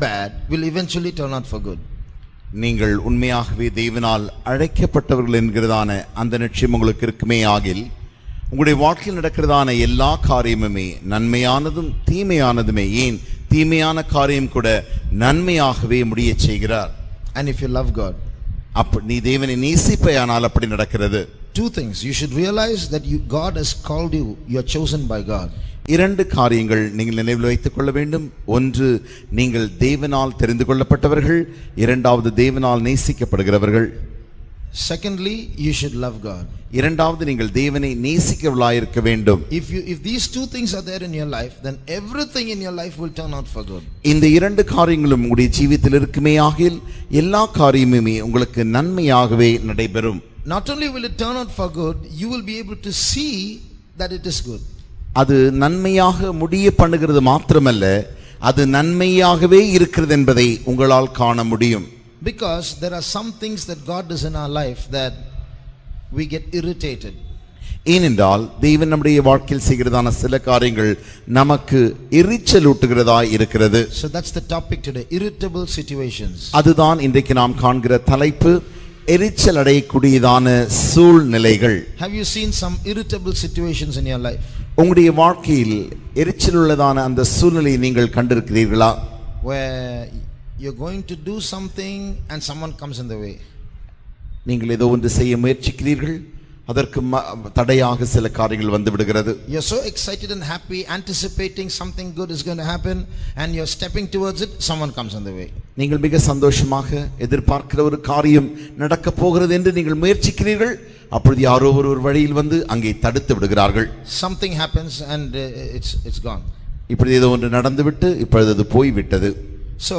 bad will eventually turn out for good. நீங்கள் உண்மையாகவே தேவனால் அழைக்கப்பட்டவர்கள் என்கிறதான அந்த நிச்சயம் உங்களுக்கு இருக்குமே ஆகில் உங்களுடைய வாழ்க்கையில் நடக்கிறதான எல்லா காரியமுமே நன்மையானதும் தீமையானதுமே, ஏன் தீமையான காரியம் கூட நன்மையாகவே முடிய செய்கிறார். And if you love God, அப்படி நீ தேவனை நேசிப்பையானால் அப்படி நடக்கிறது. two things you should realize that God has called you, you are chosen by God. இரண்டு காரியங்கள் நீங்கள் நினைவில் வைத்துக் கொள்ள வேண்டும். ஒன்று, நீங்கள் தேவனால் தெரிந்து கொள்ளப்பட்டவர்கள். இரண்டாவது, தேவனால் நேசிக்கப்படுகிறவர்கள். Secondly, you should love God. இரண்டாவது, நீங்கள் தேவனை நேசிக்கவளாயிருக்க வேண்டும். If these two things are there in your life, then everything in your life will turn out for good. இந்த இரண்டு காரியங்களும் உங்களுடைய ஜீவிதத்தில் இருக்குமே ஆகில் எல்லா காரியமுமே உங்களுக்கு நன்மையாகவே நடைபெறும். Not only will it turn out for good, you will be able to see that it is good. அது நன்மையாக முடிய பண்ணுகிறது மாத்திரமல்ல, அது நன்மையாகவே இருக்கிறது என்பதை உங்களால் காண முடியும். Because there are some things that God does in our life that we get irritated. ஏனென்றால் தேவன் நம்முடைய வாழ்க்கையில் செய்கிறதான சில காரியங்கள் நமக்கு எரிச்சலூட்டுகிறதா இருக்கிறது. So that's the topic today, irritable situations. அதுதான் இன்றைக்கு நாம் காண்கிற தலைப்பு, எரிச்சல் அடையக்கூடியதான சூழ்நிலைகள். Have you seen some irritable situations in your life? உங்களுடைய வாழ்க்கையில் எரிச்சல் உள்ளதான அந்த சூழ்நிலையை நீங்கள் கண்டிருக்கிறீர்களா? Where you're going to do something and someone comes in the way. நீங்கள் ஏதோ ஒன்று செய்ய முயற்சிக்கிறீர்கள், அதற்கு தடையாக சில காரியங்கள் வந்து விடுகிறது. You're so excited and happy, anticipating something good is going to happen, and you're stepping towards it, someone comes in the way. நீங்கள் மிக சந்தோஷமாக எதிர்பார்க்கிற ஒரு காரியம் நடக்க போகிறது என்று நீங்கள் முயற்சிக்கிறீர்கள், அப்பொழுது யாரோ ஒரு வழியில் வந்து அங்கே தடுத்து விடுகிறார்கள். Something happens and it's gone. இப்படி ஏதோ ஒன்று நடந்துவிட்டு இப்பொழுது அது போய்விட்டது. So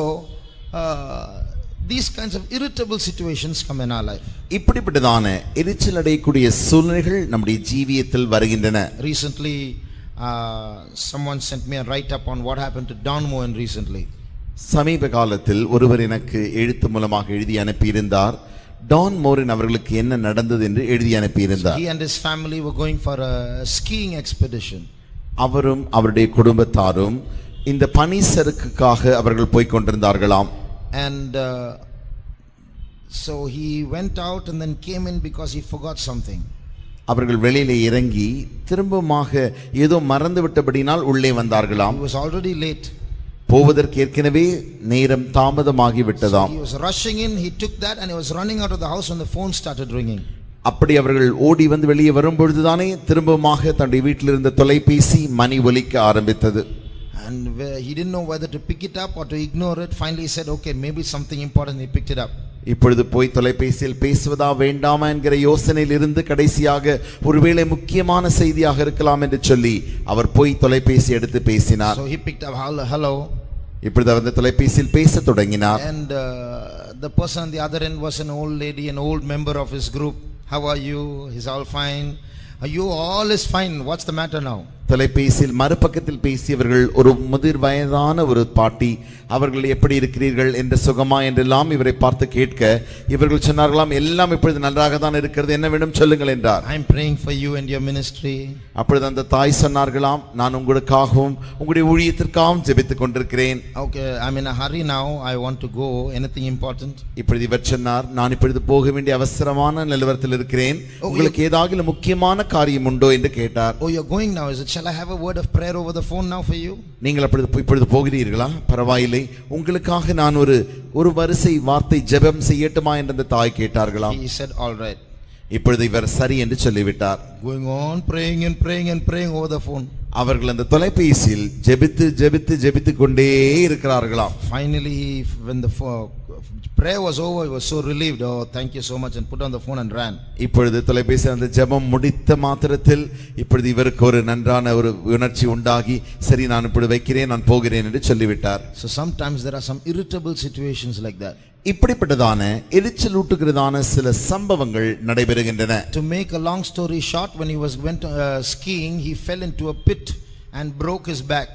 these kinds of irritable situations come in our life. இப்படிப்பட்டதான எரிச்சல் அடையக்கூடிய சூழ்நிலைகள் நம்முடைய ஜீவியத்தில் வருகின்றன. Recently someone sent me a write up on what happened to Don Moen recently. சமீப காலத்தில் ஒருவர் எனக்கு எழுத்து மூலமாக எழுதி அனுப்பியிருந்தார். டான் மோரின் அவர்களுக்கு என்ன நடந்தது என்று எழுதி அனுப்பியிருந்தார். He and his family were going for a skiing expedition. அவரும் அவருடைய குடும்பத்தாரும் இந்த பனி சறுக்குக்காக அவர்கள் போய் கொண்டிருந்தார்களாம். And so he went out and then came in because he forgot something. அவர்கள் வெளியிலே இறங்கி திரும்பமாக ஏதோ மறந்து விட்டபடினால் உள்ளே வந்தார்களாம். He was already late. போவதற்கு ஏற்கனவே நேரம் தாமதமாகி விட்டதாம். He was rushing in, he took that and he was running out of the house when the phone started ringing. அப்படி அவர்கள் ஓடி வந்து வெளியே வரும்பொழுதுதானே திரும்பமாக தன்னுடைய வீட்டில் இருந்த தொலைபேசி மணி ஒலிக்க ஆரம்பித்தது. And he didn't know whether to pick it up or to ignore it. Finally he said, okay, maybe something important. He picked it up. இப்பொழுது போய் தொலைபேசியில் பேசுவதா வேண்டாமா என்கிற யோசனையில் இருந்து கடைசியாக ஒருவேளை முக்கியமான செய்தியாக இருக்கலாம் என்று சொல்லி அவர் போய் தொலைபேசி எடுத்து பேசினார். So he picked up, hello. இப்பொழுது அவர் தொலைபேசியில் பேச தொடங்கினார். And the person on the other end was an old lady, an old member of his group. How are you? He's all fine. Are you? All is fine. What's the matter now? தொலைபேசியில் மறுபக்கத்தில் பேசியவர்கள் ஒரு முதிர் வயதான ஒரு பாட்டி, அவர்கள் எப்படி இருக்கிறீர்கள் என்று சுகமா என்றெல்லாம் இவரை பார்த்து கேட்க இவர்கள் சொன்னார்களாம், எல்லாம் இப்பொழுது நன்றாக தான் இருக்கிறது, என்ன வேண்டும் சொல்லுங்கள் என்றார். I am praying for you and your ministry. அப்பொழுது அந்த தாய் சொன்னார்களாம், நான் உங்களுக்காகவும் உங்களுடைய ஊழியத்திற்காகவும் ஜெபித்துக் கொண்டிருக்கிறேன். Okay, I'm in a hurry now. I want to go. Anything important? இப்பொழுது இவர் சொன்னார், நான் இப்பொழுது போக வேண்டிய அவசரமான நிலவரத்தில் இருக்கிறேன், உங்களுக்கு ஏதாவது முக்கியமான காரியம் உண்டோ என்று கேட்டார். Oh, you're going now, is it? Shall I have a word of prayer over the phone now for you? நீங்கள் இப்பொழுது போகிறீர்களா? பரவாயில்லை, உங்களுக்காக நான் ஒரு வரிசை வார்த்தை ஜெபம் செய்யட்டுமா என்று அந்த தாய் கேட்டார்களாம். He said, all right. இப்பொழுது இவர் சரி என்று சொல்லிவிட்டார். Going on praying and praying and praying over the phone. அவர்கள் அந்த தொலைபேசியில் ஜெபித்து கொண்டே இருக்கிறார்களாம். Finally, when the prayer was over, he was so relieved. Oh, thank you so much, and put on the phone and ran. இப்பொழுது தொலைபேசி அந்த ஜெபம் முடித்த மாத்திரத்தில் இப்பொழுது இவருக்கு ஒரு நன்றான ஒரு உணர்ச்சி உண்டாகி, சரி நான் இப்படி வைக்கிறேன், நான் போகிறேன் என்று சொல்லிவிட்டார். So sometimes there are some irritable situations like that. இப்படிப்பட்டதான எரிச்சலூட்டுகிறதான சில சம்பவங்கள் நடைபெறுகின்றன. To make a long story short, when he went skiing, he fell into a pit and broke his back.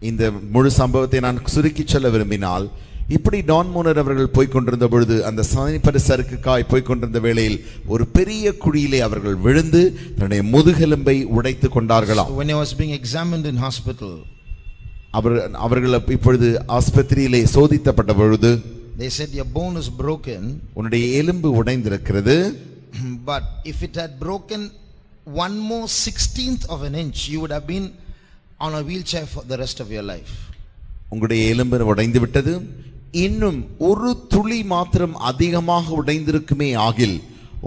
இந்த முழு சம்பவத்தை நான் சுருக்கி சொல்ல விரும்பினால், இப்படி டான் மூனர் அவர்கள் போய் கொண்டிருந்த பொழுது அந்த சனிப்பரி சறுக்குக்காய் போய் கொண்டிருந்த வேளையில் ஒரு பெரிய குழியிலே அவர்கள் விழுந்து தன்னுடைய முதுகெலும்பை உடைத்து கொண்டார்களாம். When he was being examined in hospital, அவர்கள் இப்பொழுது ஆஸ்பத்திரியிலே சோதிக்கப்பட்ட பொழுது they said your bone is broken, உன்னுடைய எலும்பு உடைந்திருக்கிறது. but if it had broken one more 16th of an inch, you would have been on a wheelchair for the rest of your life. உங்களுடைய எலும்பு உடைந்து விட்டது, இன்னும் ஒரு துளி மாத்திரம் அதிகமாக உடைந்திருக்குமே ஆகில்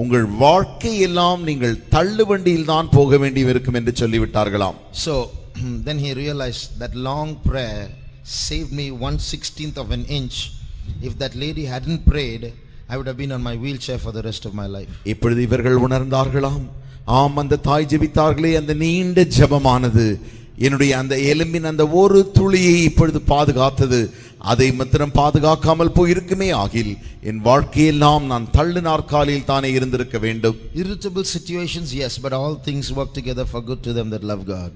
உங்கள் வாழ்க்கை எல்லாம் நீங்கள் தள்ளுவண்டியில் தான் போக வேண்டியிருக்கும் என்று சொல்லிவிட்டார்களாம். So then he realized that long prayer saved me 1/16th of an inch. If that lady hadn't prayed, I would have been on my wheelchair for the rest of my life. இப்பொழுது இவர்கள் உணர்ந்தார்களாம், ஆம், அந்த தாய் ஜெபித்தார்களே, அந்த நீண்ட ஜெபமானது என்னுடைய அந்த எலும்பின் அந்த ஒரு துளியை இப்பொழுது பாதுகாத்தது. அதை மாத்திரம் பாதுகாக்காமல் போயிருக்குமே ஆகில் என் வாழ்க்கையெல்லாம் நான் தள்ளு நாற்காலியில் தானே இருந்திருக்க வேண்டும். Irritable situations, yes, but all things work together for good to them that love God.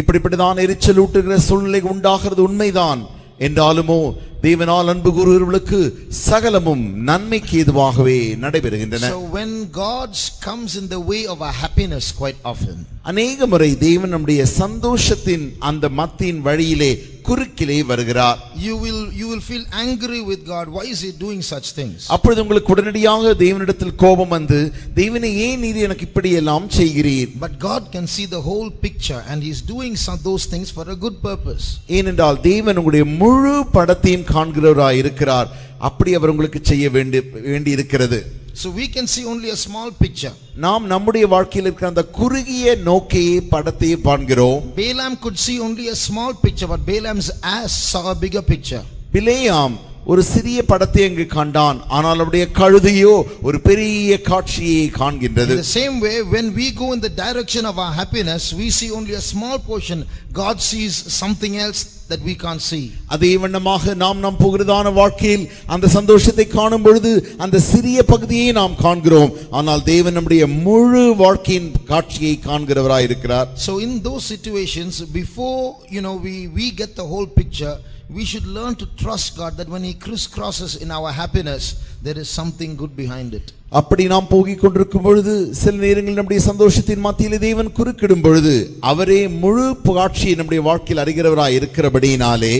இப்படிப்பட்டதான் எரிச்சல் ஊட்டுகிற சூழ்நிலை உண்டாகிறது உண்மைதான். என்றாலுமோ தேவனால் அன்பு கூறுகிறவர்களுக்கு சகலமும் நன்மைக்கு ஏதுவாகவே நடைபெறுகின்றன. So when God comes in the way of our happiness quite often, அநேக முறை தேவன் நம்முடைய சந்தோஷத்தின் அந்த மத்தியின் வழியிலே குறுக்கிலே வருகிறார். you will feel angry with God. Why is he doing such things? அப்பொழுது உங்களுக்கு உடனடியாக தேவனிடத்தில் கோபம் வந்து, தேவனே ஏன் நீர் எனக்கு இப்படி எல்லாம் செய்கிறீர்? But God can see the whole picture and he is doing those things for a good purpose. ஏனென்றால் தேவன் உங்களுடைய முழு படத்தையும் காண்கிறவராய் இருக்கிறார். அப்படி அவர் உங்களுக்கு செய்ய வேண்டி இருக்கிறது. So we can see only a small picture. நாம் நம்முடைய வாழ்க்கையில் இருக்கிற அந்த குறுகிய நோக்கையே படத்தையே காண்கிறோம். Balaam could see only a small picture, but Balaam's ass saw a bigger picture. பிலேயாம் ஒரு சிறிய படத்தை அங்கு கண்டான், ஆனால் அவருடைய கழுதையோ ஒரு பெரிய காட்சியை காண்கின்றது. In the same way, when we go in the direction of our happiness, we see only a small portion. God sees something else that we can't see. அதே வண்ணமாக நாம் போகிறதான வாழ்க்கையில் அந்த சந்தோஷத்தை காணும் பொழுது அந்த சிறிய பகுதியை நாம் காண்கிறோம், ஆனால் தேவன் நம்முடைய முழு வாழ்க்கையின் காட்சியை காண்கிறவராய் இருக்கிறார். So in those situations, before we get the whole picture, we should learn to trust God that when he crisscrosses in our happiness, there is something good behind it. அப்படி நாம் போகிக் கொண்டிருக்கும் பொழுது சில நேரங்களில் நம்முடைய சந்தோஷத்தின் மத்தியிலே தேவன் குறுக்கிடும் பொழுது அவரே முழு காட்சியை நம்முடைய வாழ்க்கையில் அறிகிறவராய் இருக்கிறபடியினாலே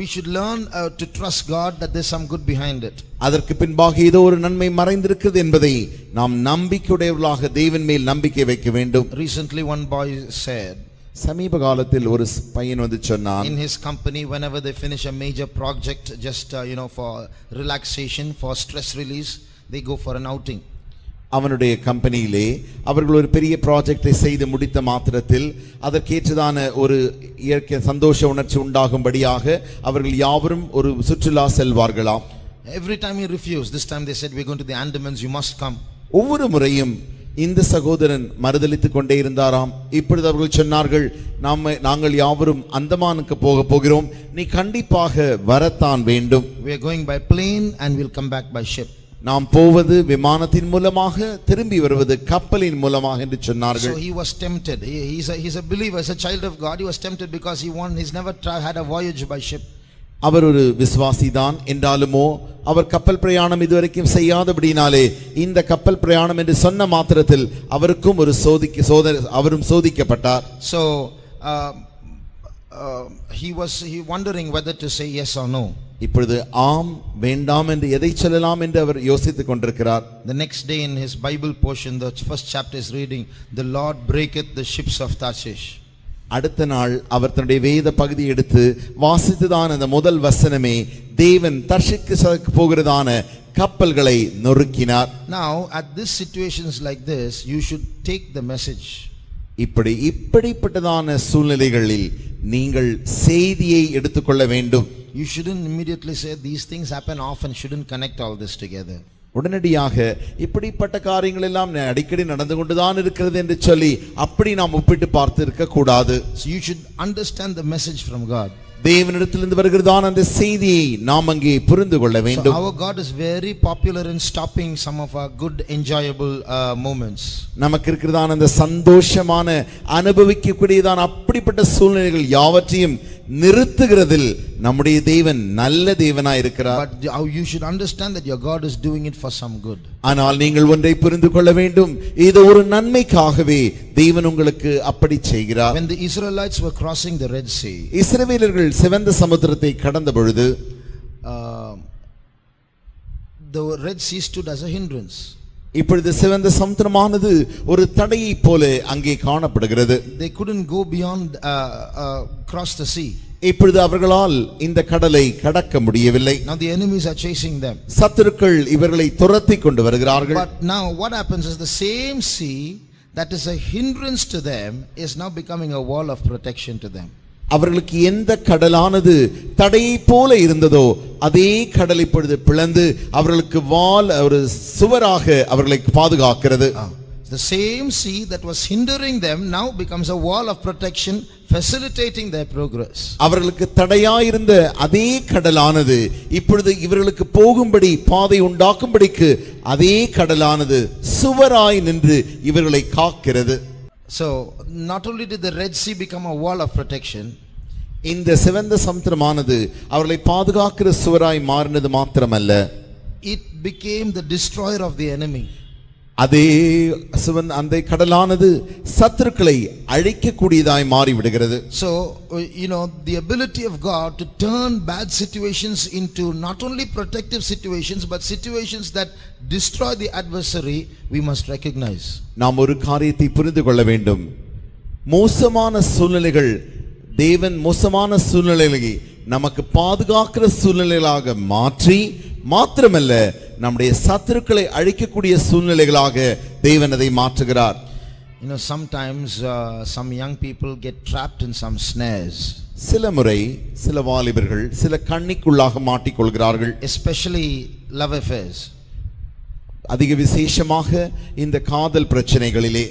we should learn to trust God that there's some good behind it. அதற்கு பின்பாக ஏதோ ஒரு நன்மை மறைந்திருக்கிறது என்பதை நாம் நம்பிக்கையுடையவர்களாக தேவன் மேல் நம்பிக்கை வைக்க வேண்டும். Recently one boy said, சமீப காலத்தில் ஒரு பையன் வந்து சொன்னான், in his company whenever they finish a major project, just for relaxation, for stress release, they go for an outing. அவனுடைய கம்பெனியிலே அவர்கள் ஒரு பெரிய ப்ராஜெக்டை செய்து முடித்த மாத்திரத்தில் அதற்கேற்றதான ஒரு இயற்கை சந்தோஷ உணர்ச்சி உண்டாகும்படியாக அவர்கள் யாவரும் ஒரு சுற்றுலா செல்வார்களாம். Every time he refused. This time they said, we're going to the Andamans, you must come. ஒவ்வொரு முறையும் இந்த சகோதரன் மறுதலித்துக் கொண்டே இருந்தாராம். இப்பொழுது அவர்கள் சொன்னார்கள், நாங்கள் யாவரும் அந்தமானுக்கு போகிறோம், நீ கண்டிப்பாக வரத்தான் வேண்டும். We are going by plane and we'll come back by ship. நாம் போவது விமானத்தின் மூலமாக, திரும்பி வருவது கப்பலின் மூலமாக என்று சொன்னார்கள். So he was tempted. He's a believer, he's a child of God. He was tempted because he's never had a voyage by ship. அவர் ஒரு விசுவாசிதான் என்றாலுமோ அவர் கப்பல் பிரயாணம் இதுவரைக்கும் செய்யாதபடினாலே இந்த கப்பல் பிரயாணம் என்று சொன்ன மாத்திரத்தில் அவருக்கும் ஒரு அவரும் சோதிக்கப்பட்டார். So he wondering whether to say yes or no. இப்பொழுது ஆம் வேண்டாம் என்று எதை சொல்லலாம் என்று அவர் யோசித்துக் கொண்டிருக்கிறார். The next day in his Bible portion, the first chapter is reading, the Lord breaketh the ships of Tarshish. அடுத்த நாள் அவர் தன்னுடைய வேத பகுதி எடுத்து வாசித்துதான் அந்த முதல் வசனமே தேவன் தர்ஷீசுக்கு போகிறதான கப்பல்களை நொறுக்கினார். Now at this situations like this, you should take the message. இப்படிப்பட்டதான சூழ்நிலைகளில் நீங்கள் செய்தியை எடுத்துக்கொள்ள வேண்டும். You shouldn't immediately say these things happen often, shouldn't connect all this together. உடனடியாக இப்படிப்பட்ட காரியங்கள் எல்லாம் அடிக்கடி நடந்து கொண்டுதான் இருக்கிறது என்று சொல்லி அப்படி நாம் ஒப்பிட்டு பார்த்து இருக்க கூடாது. So you should understand the message from God. தேவனிடத்திலிருந்து வருகிறதான அந்த செய்தியை நாம் அங்கே புரிந்து கொள்ள So வேண்டும். our God is very popular in stopping some of our good enjoyable moments. நமக்கு இருக்கிறதான அந்த சந்தோஷமான அனுபவிக்கக்கூடியதான அப்படிப்பட்ட சூழ்நிலைகள் யாவற்றையும் நிறுத்துகிறதில் நம்முடைய தேவன் நல்ல தேவனாய் இருக்கிறார். But you should understand that your God is doing it for some good. ஆனால் நீங்கள் ஒன்றை புரிந்து கொள்ள வேண்டும், இது ஒரு நன்மைக்காகவே தேவன் உங்களுக்கு அப்படி செய்கிறார். When the Israelites were crossing the Red Sea, இஸ்ரவேலர்கள் சிவந்த சமுத்திரத்தை கடந்த பொழுது the Red Sea stood as a hindrance. இப்பொழுது சிவந்த சமுத்திரமானது ஒரு தடையை போல அங்கே காணப்படுகிறது. They couldn't go beyond cross the sea. இப்பொழுது அவர்களால் இந்த கடலை கடக்க முடியவில்லை. Now the enemies are chasing them. சத்துருக்கள் இவர்களை துரத்தி கொண்டு வருகிறார்கள். But now what happens is the same sea that is a hindrance to them is now becoming a wall of protection to them. அவர்களுக்கு எந்த கடலானது தடையை போல இருந்ததோ அதே கடல் இப்பொழுது பிளந்து அவர்களுக்கு வால் ஒரு சுவராக அவர்களை பாதுகாக்கிறது. The same sea that was hindering them now becomes a wall of protection, facilitating their progress. அவர்களுக்கு தடையாயிருந்த அதே கடலானது இப்பொழுது இவர்களுக்கு போகும்படி பாதை உண்டாக்கும்படிக்கு அதே கடலானது சுவராய் நின்று இவர்களை காக்கிறது. So not only did the Red Sea become a wall of protection, இந்த சிவந்த சமுத்திரமானது அவர்களை பாதுகாக்கிற சுவராய் மாறினது மாத்திரமல்ல, it became the destroyer of the enemy. அதே அந்த கடலானது சத்துருக்களை அழிக்கக்கூடியதாய் மாறி விடுகிறது. So the ability of God to turn bad situations into not only protective situations but situations that destroy the adversary, we must recognize. நாம் ஒரு காரியத்தை புரிந்து கொள்ள வேண்டும். மோசமான சூழ்நிலைகள் தேவன் மோசமான சூழ்நிலைகளை நமக்கு பாதுகாக்கிற சூழ்நிலைகளாக மாற்றி மாத்திரமல்ல நம்முடைய சத்துருக்களை அழிக்கக்கூடிய சூழ்நிலைகளாக தேவன் அதை மாற்றுகிறார். Sometimes some young people get trapped in some snares. சில முறை சில வாலிபர்கள் சில கண்ணிக்குள்ளாக மாட்டிக்கொள்கிறார்கள். Especially love affairs. அதிக விசேஷமாக இந்த காதல் பிரச்சனைகளிலே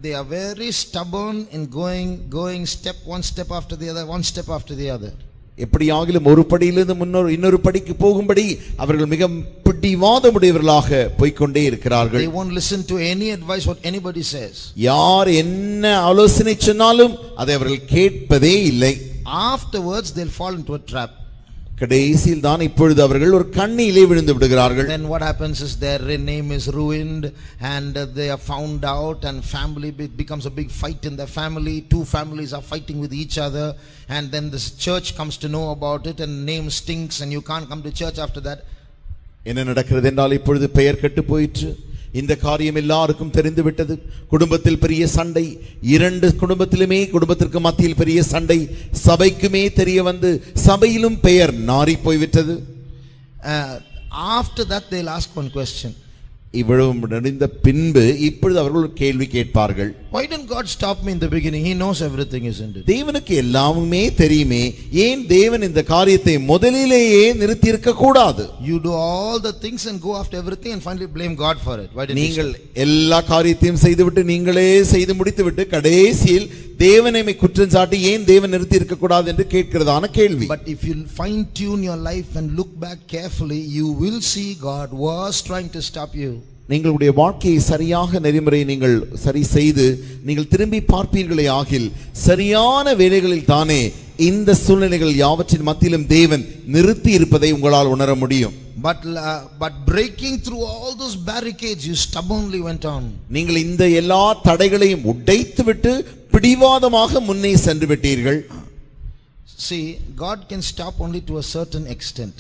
they are very stubborn in going one step after the other. எப்படியாகிலும் ஒரு படியிலிருந்து இன்னொரு படிக்கு போகும்படி அவர்கள் மிக பிடிவாதமுடையவர்களாக போய்க்கொண்டே இருக்கிறார்கள். They won't listen to any advice what anybody says. யார் என்ன ஆலோசனை சொன்னாலும் அதை அவர்கள் கேட்பதே இல்லை. Afterwards they'll fall into a trap. கடைசியில் தான் இப்பொழுது அவர்கள் ஒரு கண்ணியிலே விழுந்து விடுகிறார்கள். Then what happens is their name is ruined and they are found out and family becomes a big fight in the family. Two families are fighting with each other and then this church comes to know about it and name stinks and you can't come to church after that. என்ன நடக்கிறது என்றால் இப்பொழுது பெயர் கெட்டு போயிற்று. இந்த காரியம் எல்லாருக்கும் தெரிந்து விட்டது. குடும்பத்தில் பெரிய சண்டை, இரண்டு குடும்பத்திற்கு மத்தியில் பெரிய சண்டை, சபைக்குமே தெரிய வந்து சபையிலும் பெயர் நாறி போய்விட்டது. After that they'll ask one question. இவ்வளவு நடந்த பின்பு இப்பொழுது அவர்கள் ஒரு கேள்வி கேட்பார்கள். Why didn't God stop me in the beginning? He knows everything, isn't it? தேவனுக்கு எல்லாமே தெரியுமே, ஏன் தேவன் இந்த காரியத்தை முதலிலேயே நிறுத்தி இருக்க கூடாது? You do all the things and go after everything and finally blame God for it. Why didn't நீங்கள் எல்லா காரியத்தையும் செய்துவிட்டு நீங்களே செய்து முடித்துவிட்டு கடைசியில் தேவனை குற்றம் சாட்டி ஏன் தேவன் நிறுத்தி இருக்க கூடாது என்று கேட்கிறதான கேள்வி. But if you fine tune your life and look back carefully, you will see God was trying to stop you. நீங்களுடைய வாழ்க்கையை சரியாக நெறிமுறை நீங்கள் சரி செய்து நீங்கள் திரும்பி பார்ப்பீர்களே ஆகில் சரியான வேளைகளில் தானே இந்த சூழ்நிலைகள் யாவற்றின் மத்தியிலும் தேவன் நிறுத்தி இருப்பதை உங்களால் உணர முடியும். But breaking through all those barricades, you stubbornly went on. நீங்கள் இந்த எல்லா தடைகளையும் உடைத்துவிட்டு பிடிவாதமாக முன்னே சென்று விட்டீர்கள். See, God can stop only to a certain extent.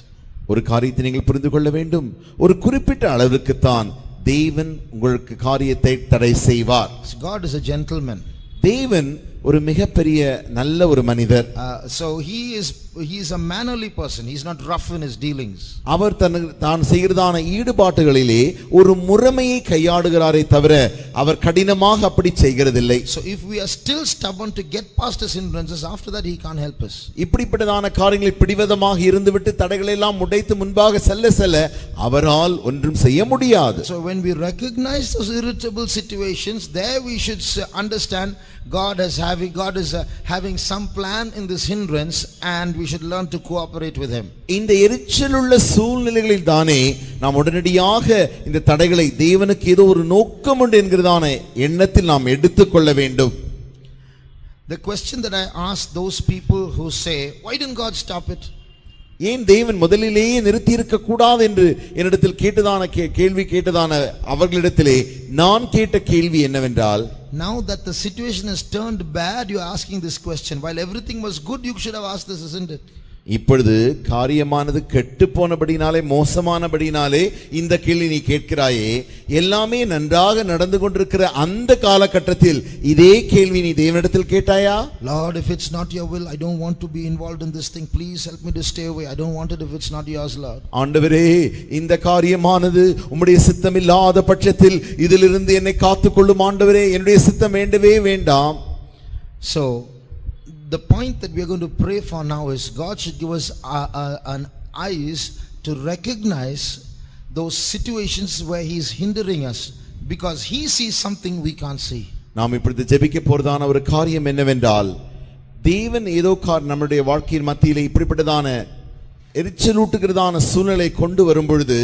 ஒரு காரியத்தை நீங்கள் புரிந்து கொள்ள வேண்டும். ஒரு குறிப்பிட்ட அளவுக்கு தான் தேவன் உங்களுக்கு காரியத்தை தடை செய்வார். God is a gentleman. தேவன் ஒரு மிகப்பெரிய நல்ல ஒரு மனிதர். So he is a mannerly person. He's not rough in his dealings. அவர் தான் செய்கிறதான ஈடுபாடுகளிலே ஒரு முறைமையை கையாடுகிறாரே தவிர அவர் கடினமாக அப்படி செய்கிறதில்லை. So if we are still stubborn to get past his hindrances, after that he can't help us. இப்படிப்பட்டதான காரியங்களை பிடிவாதமாக இருந்துவிட்டு தடைகளை எல்லாம் உடைத்து முன்பாக செல்ல செல்ல அவரால் ஒன்றும் செய்ய முடியாது. So when we recognize those irritable situations, there we should understand God is having some plan in this hindrance, and we should learn to cooperate with him. இந்த எரிச்சலுள்ள சூழ்நிலைகளில் தானே நாம் உடனடியாக இந்த தடைகளை தேவனுக்கு ஏதோ ஒரு நோக்கம் உண்டு என்கிறதான எண்ணத்தில் நாம் எடுத்துக்கொள்ள வேண்டும். The question that I ask those people who say, why didn't God stop it? ஏன் தேவன் முதலிலேயே நிறுத்தி இருக்க கூடாது என்று என்னிடத்தில் கேட்டதான கேள்வி கேட்டதான அவர்களிடத்திலே நான் கேட்ட கேள்வி என்னவென்றால், now that the situation has turned bad, you are asking this question. While everything was good, you should have asked this, isn't it? இப்பொழுது காரியமானது கெட்டு போனபடினாலே மோசமானபடினாலே இந்த கேள்வி நீ கேட்கிறாயே, எல்லாமே நன்றாக நடந்து கொண்டிருக்கிற அந்த காலகட்டத்தில் இதே கேள்வி நீ தேவனிடத்தில் கேட்டாயா? Lord, if it's not your will, I don't want to be involved in this thing. Please help me to stay away. I don't want it if it's not yours, Lord. ஆண்டவரே, இந்த காரியமானது உம்முடைய சித்தம் இல்லாத பட்சத்தில் இதிலிருந்து என்னை காத்துக்கொள்ளும் ஆண்டவரே, என்னுடைய சித்தம் வேண்டவே வேண்டாம். So the point that we are going to pray for now is God should give us an eyes to recognize those situations where he is hindering us, because he sees something we can't see. நாம் இப்பொழுது ஜெபிக்க போறதான ஒரு காரியம் என்னவென்றால், தேவன் ஏதோ நம்முடைய வாழ்க்கையின் மத்தியிலே இப்படிப்பட்டதான எரிச்சலூட்டுகிறதான சூழ்நிலை கொண்டு வரும் பொழுது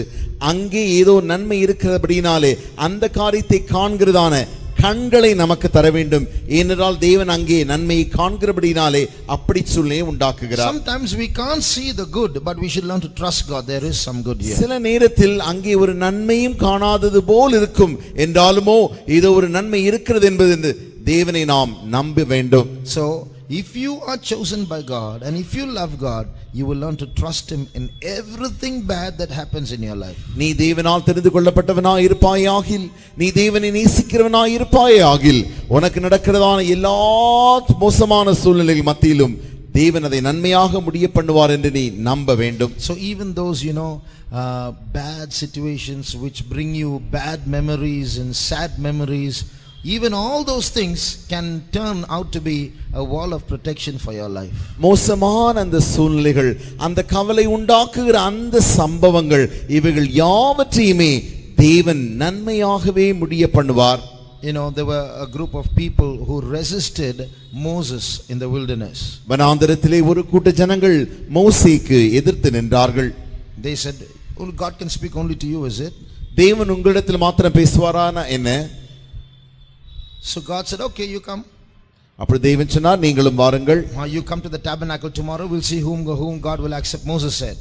அங்கே ஏதோ நன்மை இருக்கிறபடினாலே அந்த காரியத்தை காண்கிறதான கண்களை நமக்கு தர வேண்டும். ஏனென்றால் தேவன் அங்கே நன்மையை காண்கிறபடினாலே அப்படி சூழ்நிலையை உண்டாக்குகிறார். Sometimes we can't see the good, but we should learn to trust God. There is some good here. சில நேரத்தில் அங்கே ஒரு நன்மையும் காணாதது போல் இருக்கும் என்றாலுமோ ஏதோ ஒரு நன்மை இருக்கிறது என்பது தேவனை நாம் நம்ப வேண்டும். So if you are chosen by God and if you love God, you will learn to trust him in everything bad that happens in your life. நீ தேவனால் தெரிந்து கொள்ளப்பட்டவனாய் இருப்பாயாகில், நீ தேவனை நேசிக்கிறவனாய் இருப்பாயாகில், உனக்கு நடக்கிறதான எல்லா மோசமான சூழ்நிலைகள் மத்தியிலும் தேவன் அதை நன்மையாக முடிய பண்ணுவார் என்று நீ நம்ப வேண்டும். So even those bad situations which bring you bad memories and sad memories, even all those things can turn out to be a wall of protection for your life. மோசமான அந்த சூழ்நிலைகள், அந்த கவலை உண்டாக்குகிற அந்த சம்பவங்கள், இவைகள் யாவற்றையுமே தேவன் நன்மையாகவே முடிய பண்ணுவார். There were a group of people who resisted Moses in the wilderness. வனாந்தரத்திலே ஒரு கூட்ட ஜனங்கள் மோசேக்கு எதிர்த்து நின்றார்கள். They said, "Oh, God can speak only to you, is it?" தேவன் உங்களிடத்தில் மாத்திரம் பேசுவாரானா என்ன? So God said, "Okay, you come." அப்படி தேவன் சொன்னார், நீங்களும் வாருங்கள். You come to the tabernacle tomorrow, we'll see whom God will accept. Moses said.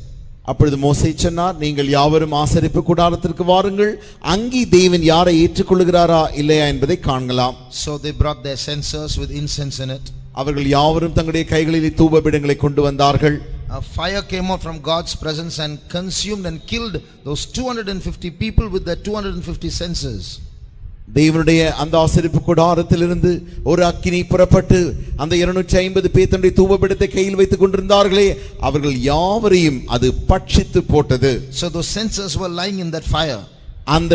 அப்பொழுது மோசே சொன்னார், நீங்கள் யாவரும் ஆசரிப்பு கூடாரத்திற்கு வாருங்கள், அங்கே தேவன் யாரை ஏற்றுக்கொள்கிறாரா இல்லையா என்பதை காணலாம். So they brought their censers with incense in it. அவர்கள் யாவரும் தங்களுடைய கைகளில் தூபபீடங்களை கொண்டு வந்தார்கள். A fire came out from God's presence and consumed and killed those 250 people with their 250 censers. தேவனுடைய அந்த ஆசரிப்பு கூடாரத்திலிருந்து ஒரு அக்கினி புறப்பட்டு அந்த 250 பேர்களுடைய தூபபீடத்தை கையில் வைத்துக் கொண்டிருந்தார்களே, அவர்கள் யாவரையும் அது பட்சித்து போட்டது. So those censers were lying in that fire. அந்த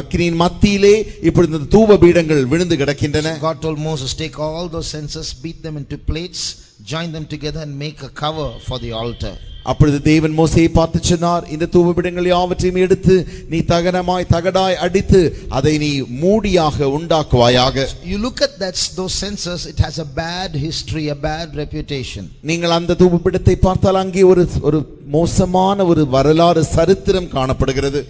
அக்கினியின் மத்தியிலே இப்படி இந்த தூபபீடங்கள் விழுந்து கிடக்கின்றன. God told Moses, take all those censers, beat them into plates, join them together and make a cover for the altar. அப்பொழுது தேவன் மோசேயை பார்த்து சொன்னார், இந்த தூபபீடங்கள் யாவற்றையும் எடுத்து நீ தகடாய் அடித்து அதை நீ மூடியாக உண்டாக்குவாயாக. You look at those censers, it has a bad history, a bad reputation. நீங்கள் அந்த தூபபீடத்தை பார்த்தால் அங்கே ஒரு மோசமான ஒரு வரலாறு சரித்திரம் காணப்படுகிறது.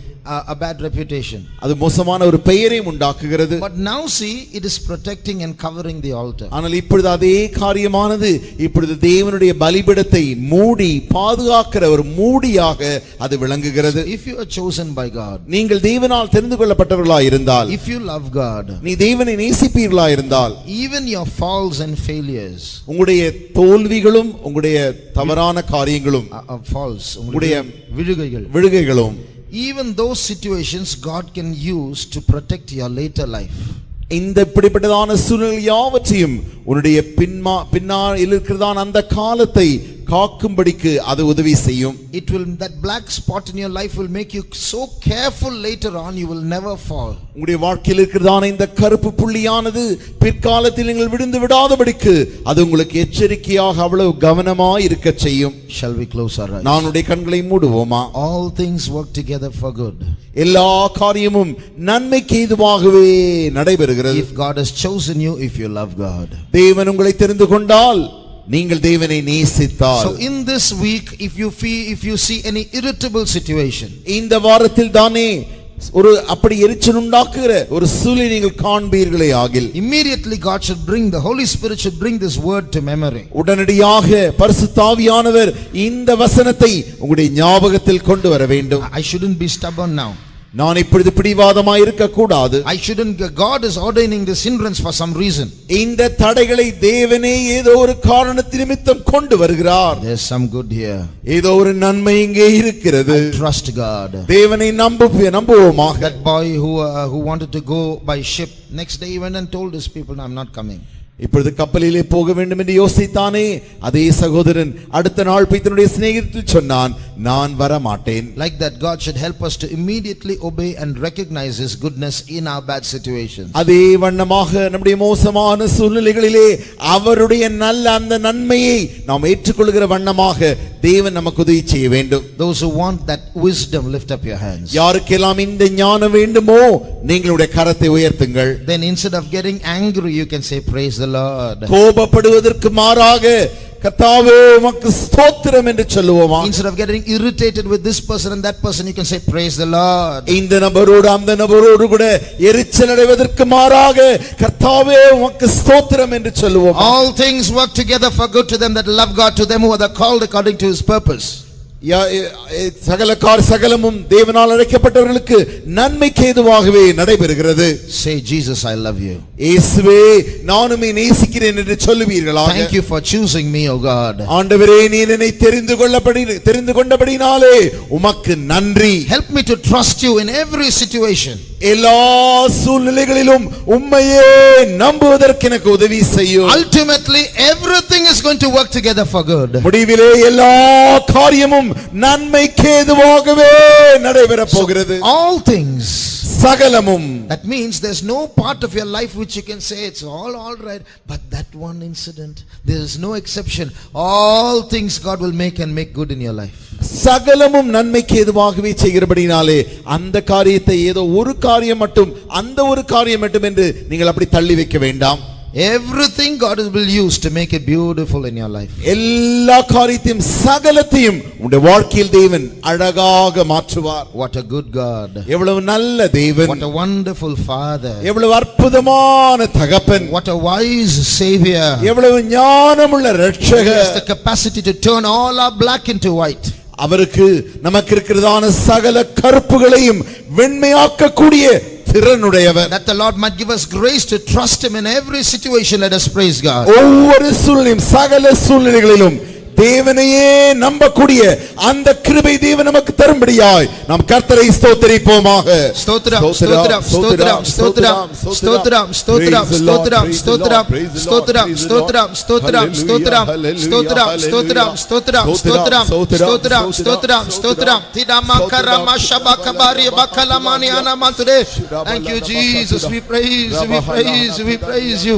A bad reputation. அது மோசமான ஒரு பெயரையும் உண்டாக்குகிறது. But now see, it is protecting and covering the altar. ஆனால் இப்பொழுது அதே காரியமானது இப்பொழுது தேவனுடைய பலிபீடத்தை மூடி பாதுகாக்கிற ஒரு மூடியாக அது விளங்குகிறது. If you are chosen by God, நீங்கள் தேவனால் தெரிந்து கொள்ளப்பட்டவர்களாய் இருந்தால், if you love God, நீ தேவனை நேசிப்பீர்களாய் இருந்தால், even your faults and failures, உங்களுடைய தோல்விகளும் உங்களுடைய தவறான காரியங்களும் faults, உங்களுடைய விழுகைகளும், even those situations God can use to protect your later life. இந்த இப்படிப்பட்டதான சூழ்நிலை யாவற்றையும் உன்னுடைய பின்னால் இருக்கிறதான அந்த காலத்தை காக்கும்படிக்கு அது உதவி செய்யும். It will, that black spot in your life will make you so careful later on, you will never fall. உங்களுடைய வாழ்க்கையில் இருக்கிறதான இந்த கருப்பு புள்ளியானது பிற்காலத்தில் நீங்கள் விழுந்து விடாதபடிக்கு அது உங்களுக்கு எச்சரிக்கையாக அவ்வளவு கவனமாய் இருக்க செய்யும். Shall we close our eyes? நம்முடைய கண்களை மூடுவோமா? All things work together for good. எல்லா காரியமும் நன்மைக்கு ஏதுவாகவே நடைபெறுகிறது. If God has chosen you, if you love God. தேவன் உங்களை தெரிந்து கொண்டால், நீங்கள் தேவனை நேசித்தால். So in this week, if you see any irritable situation, இந்த வாரத்தில் தானே ஒரு அப்படி எரிச்சல் உண்டாக்குகிற ஒரு சூழ்நிலை நீங்கள் காண்பீர்களே ஆகில், immediately God should bring, the Holy Spirit should bring this word to memory. உடனடியாக பரிசுத்த ஆவியானவர் இந்த வசனத்தை உங்களுடைய ஞாபகத்தில் கொண்டு வர வேண்டும். I shouldn't be stubborn now. நான் இப்பொழுது பிடிவாதமாய் இருக்க கூடாது. I shouldn't, God is ordaining this hindrance for some reason. இந்த தடைகளை தேவனே ஏதோ ஒரு காரணத்தின் நிமித்தம் கொண்டு வருகிறார். There's some good here. ஏதோ ஒரு நன்மை இங்கே இருக்கிறது. Trust God. தேவனை நம்புவோமாக. That boy who wanted to go by ship, next day he went and told his people, no, I'm not coming. இப்பொழுது கப்பலிலே போக வேண்டும் என்று யோசித்தானே, அதே சகோதரன் அடுத்த நாள் போய் தன்னுடைய சிநேகிதரிடம் சொன்னான், நான் வர மாட்டேன். Like that, God should help us to immediately obey and recognize His goodness in our bad situations. அதே வண்ணமாக நம்முடைய மோசமான சூழ்நிலைகளிலே அவருடைய நல்ல அந்த நன்மையை நாம் ஏற்றுக்கொள்கிற வண்ணமாக தேவன் நமக்கு உதவி செய்ய வேண்டும். Those who want that wisdom, lift up your hands. யாருக்கெல்லாம் இந்த ஞானம் வேண்டுமோ நீங்களுடைய கரத்தை உயர்த்துங்கள். Then instead of getting angry, you can say, praise the Lord. கோபப்படுவதற்கு மாறாக கர்த்தாவே உமக்கு ஸ்தோத்திரம் என்று சொல்லுவோமா? Instead of getting irritated with this person and that person, you can say, praise the Lord. இந்த நபரோடு அந்த நபரோடு கூட எரிச்சல் அடைவதற்கு மாறாக கர்த்தாவே உமக்கு ஸ்தோத்திரம் என்று சொல்லுவோமா? All things work together for good to them that love God, to them who are called according to His purpose. சகலமும் தேவனால் அழைக்கப்பட்டவர்களுக்கு நன்மைக்கு ஏதுவாகவே நடைபெறுகிறது. Say, Jesus, I love you. இயேசுவே நானும் நேசிக்கிறேன் என்று சொல்லுவீர்களாக. Thank you for choosing me, O God. ஆண்டவரே நீர் என்னை தெரிந்து கொண்டபடினாலே உமக்கு நன்றி. Help me to trust you in every situation. எல்லா சூழ்நிலைகளிலும் உம்மையே நம்புவதற்கு எனக்கு உதவி செய்யும். Ultimately everything is going to work together for good. முடிவிலே எல்லா காரியமும் நன்மைக்கு ஏதுவாகவே நடைபெற போகிறது. All things, சகலமும். That means there's no part of your life which you can say it's all right, but that one incident, there is no exception. All things God will make and make good in your life. சகலமும் நன்மைக்கு ஏதுவாகவே செய்கிறபடினாலே அந்த காரியத்தை ஏதோ ஒரு காரியம் மட்டும், அந்த ஒரு காரியம் மட்டும் என்று நீங்கள் அப்படி தள்ளி வைக்க வேண்டாம். Everything God will use to make it beautiful in your life. எல்லா காரியத்தையும் சகலத்தையும் உங்களுடைய வாழ்க்கையில் தேவன் அழகாக மாற்றுவார். What a good God. எவ்வளவு நல்ல தேவன். What a wonderful Father. எவ்வளவு அற்புதமான தகப்பன். What a wise Savior. எவ்வளவு ஞானமுள்ள இரட்சகர். He has the capacity to turn all our black into white. அவருக்கு நமக்கு இருக்கிறதான சகல கருப்புகளையும் வெண்மையாக்கக்கூடிய திறனுடையவர். That the Lord might give us grace to trust Him in every situation. Let us praise God. ஒவ்வொரு சூழ்நிலையும் சகல சூழ்நிலைகளிலும் தேவனையே நம்பக்கூடிய அந்த கிருபை தேவன் நமக்கு தரும்படியாய் நாம் கர்த்தரை ஸ்தோத்திரிப்போமாக. ஸ்தோத்திரம் ஸ்தோத்திரம் ஸ்தோத்திரம் ஸ்தோத்திரம் ஸ்தோத்திரம் ஸ்தோத்திரம் ஸ்தோத்திரம் ஸ்தோத்திரம் ஸ்தோத்திரம் ஸ்தோத்திரம் ஸ்தோத்திரம் ஸ்தோத்திரம் ஸ்தோத்திரம் ஸ்தோத்திரம் ஸ்தோத்திரம் ஸ்தோத்திரம் ஸ்தோத்திரம் ஸ்தோத்திரம் திடமா கரமா ஷபா கபாரி பக்கலமானி அனமந்துரே. Thank you Jesus, we praise you.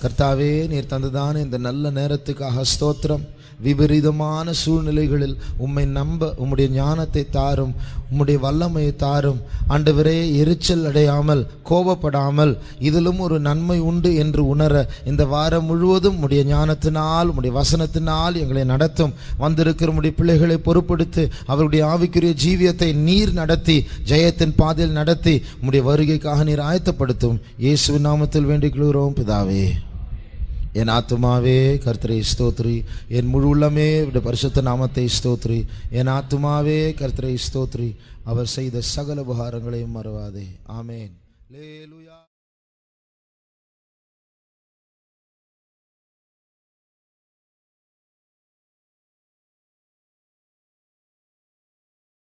கர்த்தாவே நீர் தந்ததான இந்த நல்ல நேரத்துக்காக ஸ்தோத்திரம். விபரீதமான சூழ்நிலைகளில் உம்மை நம்ப உம்முடைய ஞானத்தை தாரும், உம்முடைய வல்லமையை தாரும். ஆண்டவரே, எரிச்சல் அடையாமல் கோபப்படாமல் இதிலும் ஒரு நன்மை உண்டு என்று உணர இந்த வாரம் முழுவதும் உம்முடைய ஞானத்தினால் உம்முடைய வசனத்தினால் எங்களை நடத்தும். வந்திருக்கிற உம்முடைய பிள்ளைகளை பொறுப்படுத்தி அவருடைய ஆவிக்குரிய ஜீவியத்தை நீர் நடத்தி ஜெயத்தின் பாதையில் நடத்தி உம்முடைய வருகைக்காக நீர் ஆயத்தப்படுத்தும். இயேசுவின் நாமத்தில் வேண்டிக் கொள்கிறோம் பிதாவே. என் ஆத்துமாவே கர்த்தரை ஸ்தோத்ரி, என் முழு உள்ளமே பரிசுத்த நாமத்தை ஸ்தோத்ரி. என் ஆத்துமாவே கர்த்தரை ஸ்தோத்ரி, அவர் செய்த சகல உபகாரங்களையும் மறவாதே. ஆமென். அல்லேலூயா.